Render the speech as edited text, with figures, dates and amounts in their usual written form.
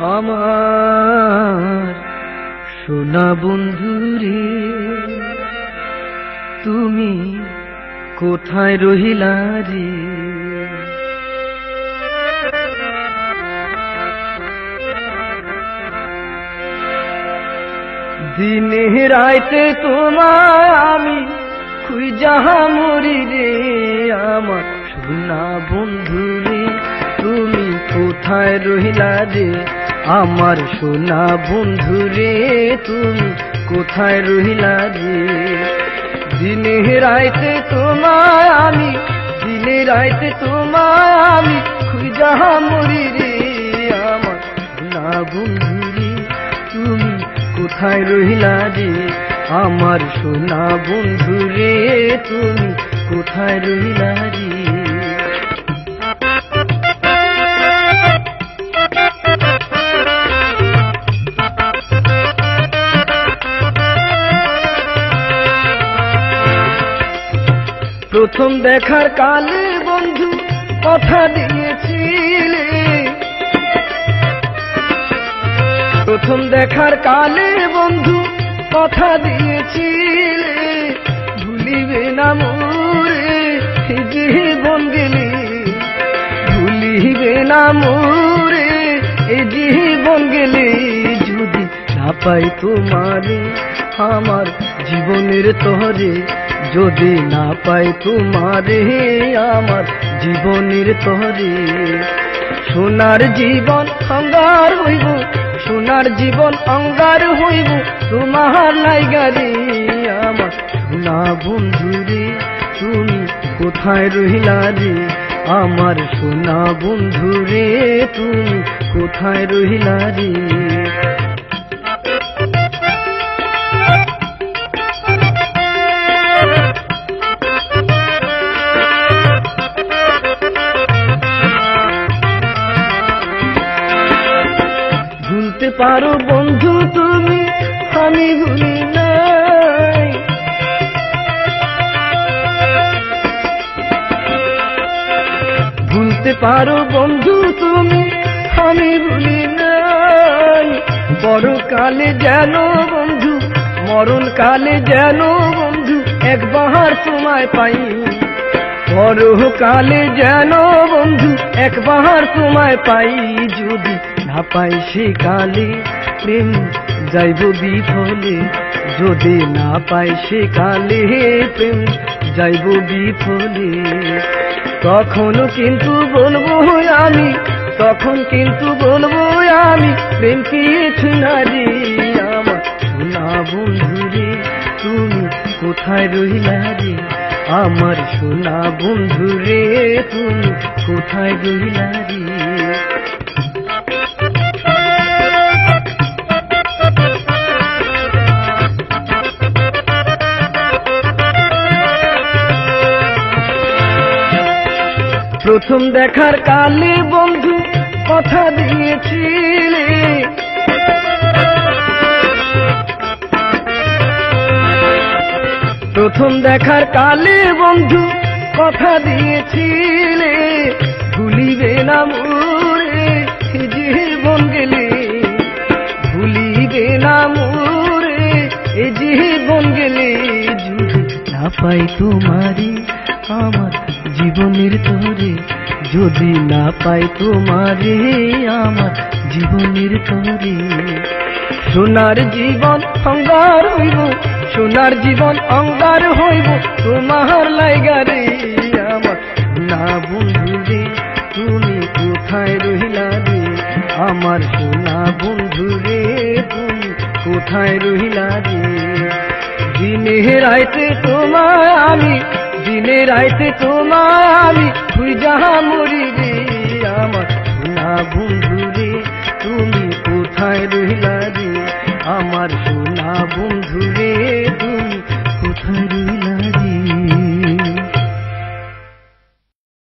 আমার সোনা বন্ধুরে তুমি কোথায় রহিলা রে? দিনে রাইতে তোমায় আমি খুঁজা মরি রে। আমার সোনা বন্ধুরে তুমি কোথায় রহিলা রে? আমার সোনা বন্ধুরে তুমি কোথায় রহিলা রে? দিনে রাইতে তোমায় আমি, দিনে রাইতে তোমায় আমি খুঁজা মরি রে। আমার সোনা বন্ধুরে তুমি কোথায় রহিলা রে? আমার সোনা বন্ধুরে তুমি কোথায় রহিলা রে? প্রথম দেখার কালে বন্ধু কথা দিয়েছিলে, প্রথম দেখার কালে বন্ধু কথা দিয়েছিলে, ভুলিবে না মোরে জীবন গেলে, ভুলিবে না মোরে জীবন গেলে। যদি না পাই তোমারে আমার জীবনের তরে, যদি না পাই তোমারে আমার জীবনের তরে, সোনার জীবন অঙ্গার হইব, সোনার জীবন অঙ্গার হইব তোমার লাইগারে। আমার সোনা বন্ধুরে তুমি কোথায় রহিলা রে? আমার সোনা বন্ধুরে তুমি কোথায় রহিলা রে? ভুলতে পারো বন্ধু তুমি, আমি ভুলি নাই। ভুলতে পারো বন্ধু তুমি, আমি ভুলি নাই। বড় কালে যেন বন্ধু, মরণ কালে যেন বন্ধু একবার তোমায় পাই। বড় কালে যেন বন্ধু একবার তোমায় পাই। যদি না পাই সে কালে প্রেম যাইব বিফলে, যদি না পাই সে কালে প্রেম যাইব বিফলে। তখন কিন্তু বলবো আমি, তখন কিন্তু বলবো আমি প্রেম কিছু না রে। আমার সোনা বন্ধুরে তুমি কোথায় রহিলা রে? আমার সোনা বন্ধুরে তুমি কোথায় রহিলা রে? প্রথম দেখার কালে বন্ধু কথা দিয়েছিলে, প্রথম দেখার কালে বন্ধু কথা দিয়েছিলে, ভুলিবে না মোরে জীবন গেলে, ভুলিবে না মোরে জীবন গেলে। যদি না পাই তোমারে আমার জীবনের তরে, যদি না পাই তোমারে আমার জীবনের তরে, সোনার জীবন অঙ্গার হইব, সোনার জীবন অঙ্গার হইব তোমার লাইগারে। আমার সোনা বন্ধুরে তুমি কোথায় রহিলা রে? আমার সোনা বন্ধুরে তুমি কোথায় রহিলা রে? দিনে রাইতে তোমায় আমি, দিনে রাইতে তোমায় আমি খুঁজা মরি রে। আমার সোনা বন্ধুরে তুমি কোথায় রহিলা রে? আমার সোনা বন্ধুরে